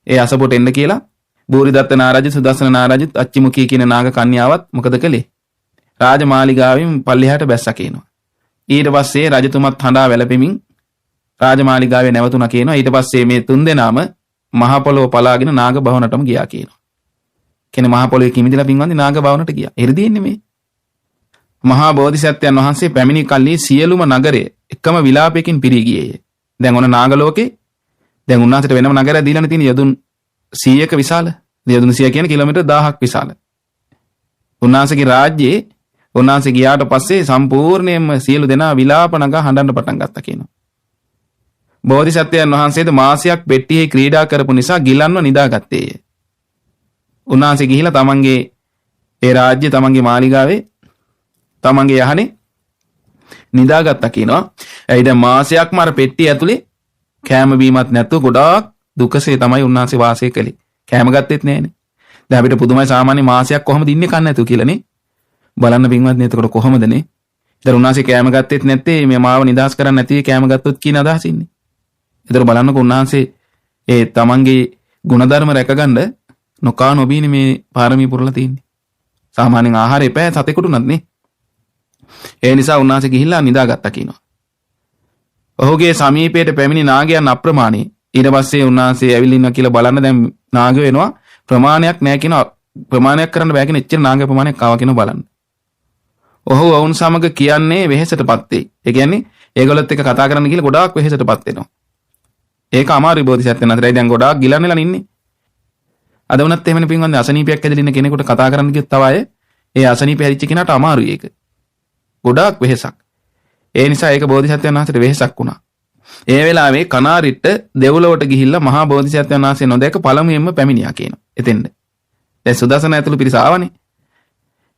[SPEAKER 1] ඒ අසපුවට එන්න කියලා බූරිදත්ත නාරජු සුදස්සන නාරජුත් අච්චිමුඛී කියන නාග කන්‍යාවත් මොකද කළේ? රාජමාලිගාවෙන් පල්ලෙහාට බැස්සා කියනවා. ඊට පස්සේ රජතුමත් හඬා වැළපෙමින් රාජමාලිගාවේ නැවතුණා කියනවා. ඊට පස්සේ මේ තුන්දෙනාම මහ පොළොව පලාගෙන නාග භවනටම ගියා කියනවා. කියන්නේ මහ පොළොවේ කිමිදලා පින්වන්දි නාග භවනට ගියා. එරිදීන්නේ මේ. මහා බෝධිසත්වයන් වහන්සේ පැමිණි කල්හි සියලුම නගරය එකම විලාපයකින් පිරී ගියේය. දැන් ඔන්න නාග ලෝකේ දැන් උන්වහන්සේට වෙනම නගරයක් දීලානේ තියෙන යදුන් 100ක විශාල. යදුන් 100 කියන්නේ කිලෝමීටර් 1000ක් විශාල. උන්වහන්සේගේ රාජ්‍යයේ උන්වහන්සේ ගියාට පස්සේ සම්පූර්ණයෙන්ම සියලු දෙනා විලාප නගා හඬන්න පටන් ගත්තා කියනවා. බෝධිසත්වයන් වහන්සේද මාසයක් පෙට්ටියේ ක්‍රීඩා කරපු නිසා ගිලන්ව නිදාගත්තේය. උන්වහන්සේ ගිහිලා තමන්ගේ ඒ රාජ්‍ය තමන්ගේ මාලිගාවේ තමන්ගේ යහනේ නිදාගත්තා කියනවා. එයි දැන් මාසයක්ම අර පෙට්ටිය ඇතුලේ කෑම බීමත් නැතුව ගොඩාක් දුකසේ තමයි උන්වහන්සේ වාසය කළේ. කෑම ගත්තෙත් නෑනේ. දැන් අපිට පුදුමයි සාමාන්‍ය මාසයක් කොහොමද ඉන්නේ කන්නේ නැතුව කියලානේ. බලන්න පින්වත්නි එතකොට කොහොමදනේ? ඉතින් උන්වහන්සේ කෑම ගත්තෙත් නැත්තේ මේ මාව නිදාස් කරන්න නැති කෑම ගත්තොත් කියන අදහස ඉන්නේ. ඒතර බලන්නකො උන්වහන්සේ ඒ තමන්ගේ ගුණධර්ම රැකගන්න නොකා නොබීනේ මේ පාරමී පුරලා තින්නේ. සාමාන්‍යයෙන් ආහාර එපෑ සතෙකුට උනත් නේ. ඒ නිසා උන්වහන්සේ ගිහිල්ලා නිදාගත්තා කියනවා. ඔහුගේ සමීපයට පැමිණි නාගයන් අප්‍රමාණී. ඊට පස්සේ උන්වහන්සේ ඇවිල්ලා ඉන්නවා කියලා බලන්න දැන් නාග වෙනවා ප්‍රමාණයක් නැහැ කියනවා. ප්‍රමාණයක් කරන්න බෑ කියන එච්චර නාග ප්‍රමාණයක් ආවා කියනවා බලන්න. ඔහු වුන් සමග කියන්නේ වෙහෙසටපත් වෙයි. ඒ කියන්නේ ඒගොල්ලොත් එක්ක කතා කරන්න ගිහලා ගොඩාක් වෙහෙසටපත් වෙනවා. ඒක අමාරුයි බෝධිසත්වයන් අතරයි දැන් ගොඩාක් ගිලන්නලා ඉන්නේ. අද වුණත් එහෙමනේ පින්වන්දි අසනීපයක් ඇදලා ඉන්න කෙනෙකුට කතා කරන්න ගියොත් තව අය ඒ අසනීපය හැදිච්ච කෙනාට අමාරුයි ඒක. ගොඩාක් වෙහෙසක්. ඒ නිසා ඒක බෝධිසත්වයන් වහන්සේට වෙහෙසක් වුණා. ඒ වෙලාවේ කනාරිට දෙව්ලොවට ගිහිල්ලා මහා බෝධිසත්වයන් වහන්සේ නොදැක පළමුවෙන්ම පැමිණියා කියනවා. එතෙන්ද. දැන් සුදස්සන ඇතුළු පිරිස ආවනේ.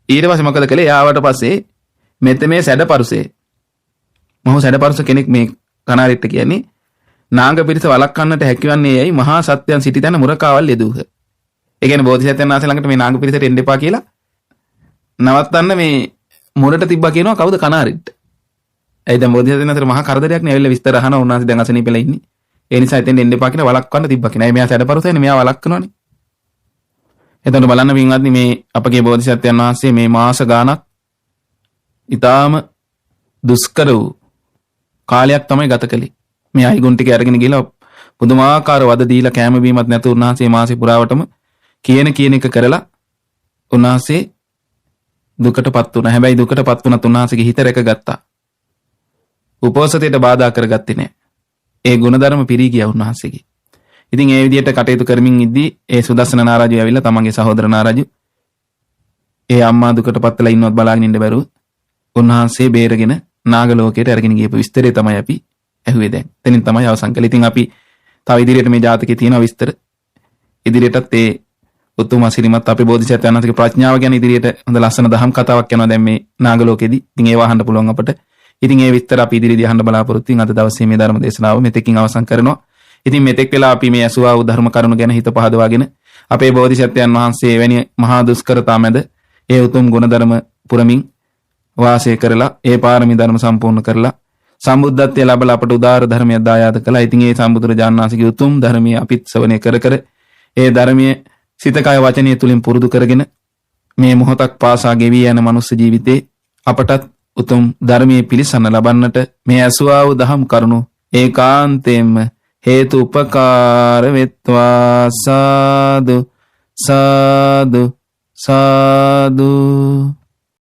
[SPEAKER 1] ඊට පස්සේ මොකද කළේ? ආවට පස්සේ මෙතන මේ සැඩපරුසේ. මොහො සැඩපරුස කෙනෙක් මේ කනාරිට කියන්නේ නාග පිරිස වළක්වන්නට හැකියවන්නේ යයි මහා සත්‍යයන් සිටි තැන මුරකාවල් යෙදුහ. ඒ කියන්නේ බෝධිසත්වයන් වහන්සේ ළඟට මේ නාග පිරිසට එන්න එපා කියලා නවත්තන්න මේ මුරට තිබ්බා කියනවා කවුද කනාරිට. ඒ දැන් බෝධිසත්වයන් අතර මහා කරදරයක් නේ ඇවිල්ලා විස්තර අහනවා උන්වහන්සේ දැන් අසනීපෙලා ඉන්නේ. ඒ නිසා එතෙන් එන්න එපා කියලා වළක්වන්න තිබ්බා කියනවා. මෙයා සැඩපරුසයනේ මෙයා වළක්වනවානේ. එතකොට බලන්න පින්වත්නි මේ අපගේ බෝධිසත්වයන් වහන්සේ මේ මාස ගාණක් ඊටාම දුෂ්කර වූ කාලයක් තමයි ගත කළේ. මේ අයිගොන් ටික අරගෙන ගිහලා පුදුමාකාර වද දීලා කැම බීමත් නැතුව උන්වහන්සේ මාසේ පුරාවටම කියන එක කරලා උන්වහන්සේ දුකටපත් වුණා. හැබැයි දුකටපත් වුණත් උන්වහන්සේගේ හිත රැකගත්තා. උපෝසතයට බාධා කරගත්තේ නැහැ. ඒ ගුණධර්ම පිරී ගියා උන්වහන්සේගේ. ඉතින් ඒ විදිහට කටයුතු කරමින් ඉද්දී ඒ සුදස්සන නාරජු ඇවිල්ලා තමන්ගේ සහෝදර නාරජු ඒ අම්මා දුකටපත් වෙලා ඉන්නවත් බලාගෙන ඉන්න බැරුව උන්වහන්සේ බේරගෙන නාග ලෝකයට අරගෙන ගියපු විස්තරය තමයි අපි ඇහුවේ දැන්. එතනින් තමයි අවසන් කළේ. ඉතින් අපි තව ඉදිරියට මේ ජාතකයේ තියෙන විස්තර ඉදිරියටත් ඒ උතුම් අසිරිමත් අපේ බෝධිසත්වයන් වහන්සේගේ ප්‍රඥාව ගැන ඉදිරියට හොඳ ලස්සන දහම් කතාවක් යනවා දැන් මේ නාග ලෝකෙදී. ඉතින් ඒව අහන්න පුළුවන් අපට. ඉතින් ඒ විස්තර අපි ඉදිරියේදී අහන්න බලාපොරොත්තු වෙන අද දවසේ මේ ධර්ම දේශනාව මෙතෙකින් අවසන් කරනවා. ඉතින් මෙතෙක් වෙලා අපි මේ අසුවා වූ ධර්ම කරුණු ගැන හිත පහදවාගෙන අපේ බෝධිසත්වයන් වහන්සේ වැනි මහා දුෂ්කරතා මැද ඒ උතුම් ගුණධර්ම පුරමින් වාසය කරලා ඒ පාරමී ධර්ම සම්පූර්ණ කරලා සම්බුද්ධත්වයට ලැබලා අපට උදාාර ධර්මයක් දායාද කළා. ඉතින් ඒ සම්බුදුරජාණන් වහන්සේගේ උතුම් ධර්මයේ අපිත් ශ්‍රවණය කර ඒ ධර්මයේ සිත කය වචනය තුලින් පුරුදු කරගෙන මේ මොහොතක් පාසා ගෙවී යන මනුස්ස ජීවිතේ අපටත් උතුම් ධර්මයේ පිළිසන්න ලබන්නට මේ අසුවා වූ දහම් කරුණු ඒකාන්තයෙන්ම හේතු උපකාර වෙත්වා. සාදු සාදු සාදු